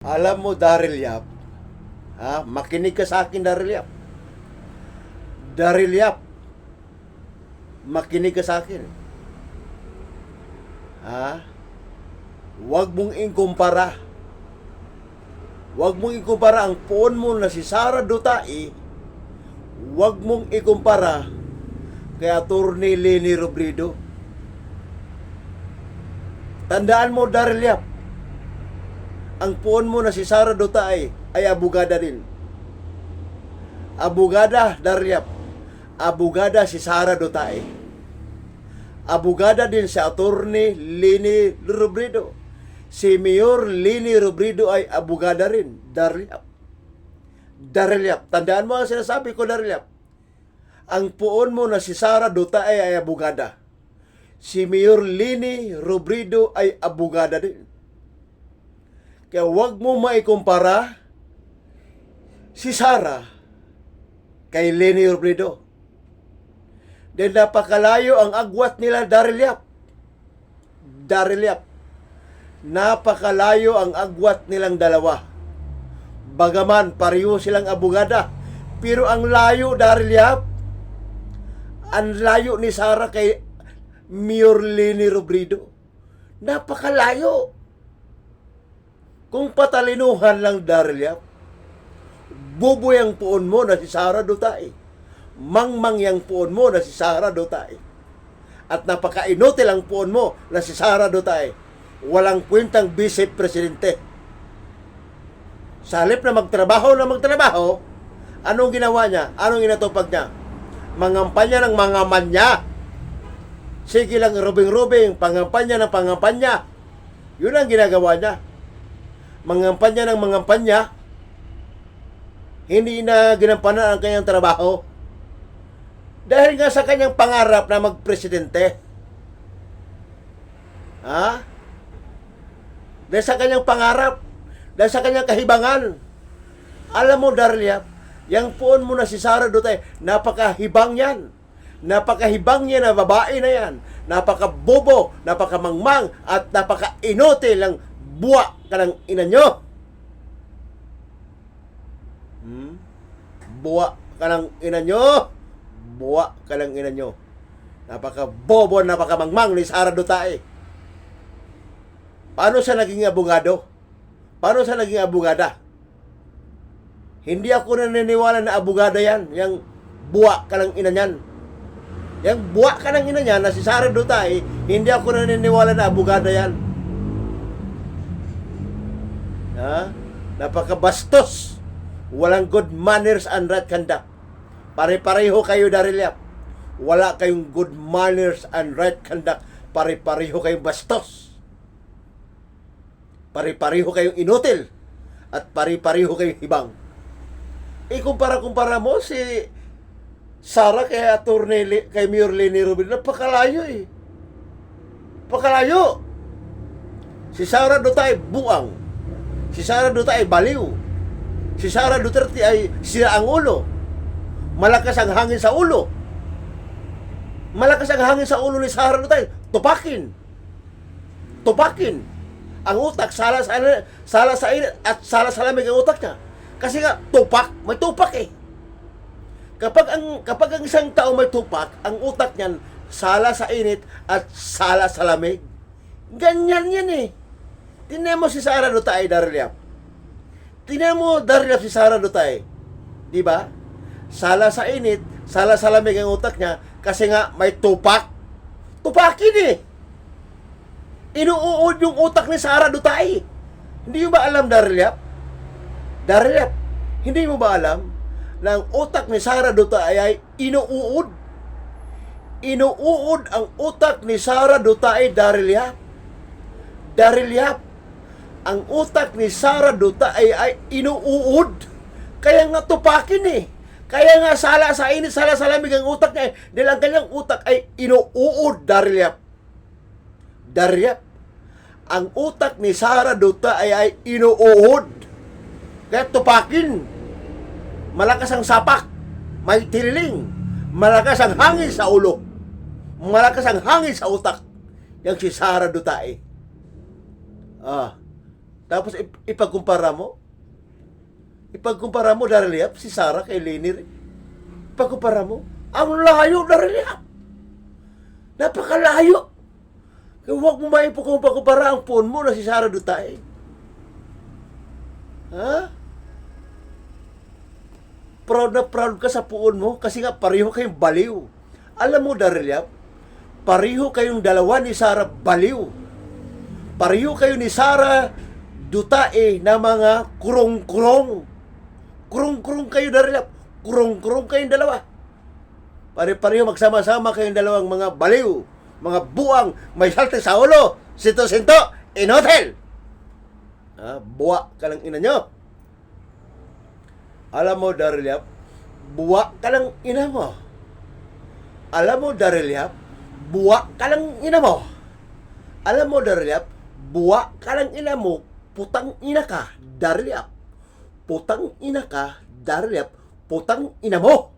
Alam mo, Daryl Yap, makinig ka sa akin, Daryl Yap. Daryl Yap, makinig ka sa akin. Huwag mong ikumpara. Huwag mong ikumpara ang poon mo na si Sara Dutay. Huwag mong ikumpara kay Atty. Leni Robredo. Tandaan mo, Daryl Yap, ang poon mo na si Sara Dutay ay abogada din. Abogada, Daryl Yap. Abogada si Sara Dutay. Abogada din si Atty. Leni Robredo. Si Mayor Leni Robredo ay abogada rin, Daryl Yap. Daryl Yap, tandaan mo ang sinasabi ko, Daryl Yap. Ang poon mo na si Sara Dutay ay abogada. Si Mayor Leni Robredo ay abogada din. Kaya huwag mo maikumpara si Sara kay Leni Robredo. Dahil napakalayo ang agwat nila, Daryl Yap. Daryl Yap. Napakalayo ang agwat nilang dalawa. Bagaman pareho silang abogada, pero ang layo, Daryl Yap, ang layo ni Sara kay Mayor Leni Robredo. Napakalayo. Kung patalinuhan lang, Daryl Yap, buboy ang puon mo na si Sara Dutay. Mangmang yang puon mo na si Sara Dutay. At napaka-inutil ang puon mo na si Sara Dutay. Walang kwentang vice presidente. Sa halip na magtrabaho, anong ginawa niya? Anong inatupag niya? Mangampanya ng mangamanya. Sige lang, rubing-rubing, pangampanya ng pangampanya. Yun ang ginagawa niya. Mangampanya ng mangampanya. Hindi na ginampanan ang kanyang trabaho. Dahil nga sa kanyang pangarap na magpresidente. Dahil sa kanyang pangarap, dahil sa kanyang kahibangan. Alam mo, Daryl Yap, yang puon mo na si Sara Dutay, napakahibang yan. Napakahibang yan na babae na yan. Napakabobo, napakamangmang, at napaka-inote lang buwa ka ng ina nyo. Buwa ka ng ina nyo. Buwa ka ng ina nyo. Napaka-bobo, napakamangmang ni Sara Dutay. Paano siya naging abogado? Paano siya naging abogada? Hindi ako naniniwala na abogada yan. Yang buwa ka ng ina niyan. Yang buwa ka ng ina niyan na si Sara Dutay, hindi ako naniniwala na abogada yan. Napakabastos. Walang good manners and right conduct. Pare-pareho kayo, Daryl Yap. Wala kayong good manners and right conduct. Pare-pareho kayong bastos. Pare-pareho kayong inutil. At pare-pareho kayong hibang. Kumpara-kumpara mo si Sara kay kay Mayor Leni Robredo. Napakalayo eh. Napakalayo. Si Sara Dutay buang. Si Sara Dutay baliw. Si Sara Duterte ay sira ang ulo. Malakas ang hangin sa ulo. Malakas ang hangin sa ulo ni Sara Dutay. Tupakin. Tupakin. Ang utak, sala sa init at sala sa lamig ang utak niya. Kasi nga, tupak. May tupak eh. Kapag ang isang tao may tupak, ang utak niyan, sala sa init at sala sa lamig. Ganyan yan eh. Tingnan mo si Sara Dutay, Daryl Yap. Tingnan mo, Daryl Yap, si Sara Dutay. Diba? Sala sa init, sala sa lamig ang utak niya kasi nga may tupak. Tupakin eh. Inuuod yung utak ni Sara Dutay. Hindi mo ba alam, Daryl Yap? Daryl Yap, hindi mo ba alam na ang utak ni Sara Dutay ay inuuod? Inuuod ang utak ni Sara Dutay, Daryl Yap. Daryl Yap, ang utak ni Sara Dutay ay inuuod. Kaya nga tupakin eh. Kaya nga sala sa init, sala sa lamig ang utak niya eh. Dahil ang kanyang utak ay inuuod, Daryl Yap. Daryl Yap, ang utak ni Sara Dutay ay inuuod. Kaya tupakin. Malakas ang sapak. May tiriling. Malakas ang hangin sa ulo. Malakas ang hangin sa utak. Yang si Sara Dutay. Tapos ipagkumpara mo? Ipagkumpara mo, Daryl Yap, si Sarah kay Leni rin. Ipagkumpara mo? Ang layo, Daryl Yap! Napakalayo! Kaya huwag mo maipagkumpara ang phone mo na si Sara Duterte. Ha? Proud na proud ka sa puon mo kasi nga pareho kayong baliw. Alam mo, Daryl Yap, pareho kayong dalawa ni Sara baliw. Pareho kayo ni Sara Duterte na mga kurong-kurong. Kurong-kurong kayo, Daryl Yap. Kurong-kurong kayong dalawa. Pare-pareho magsama-sama kayong dalawang mga baliw, mga buang, may salte sa ulo, sinto-sinto, in hotel. Buwa ka lang ina nyo. Alam mo, Daryl Yap, buwa ka lang ina mo. Alam mo, Daryl Yap, buwa ka lang ina mo. Alam mo, Daryl Yap, buwa ka lang ina mo, putang ina ka, Daryl Yap. Putang ina ka, Daryl Yap, putang ina mo.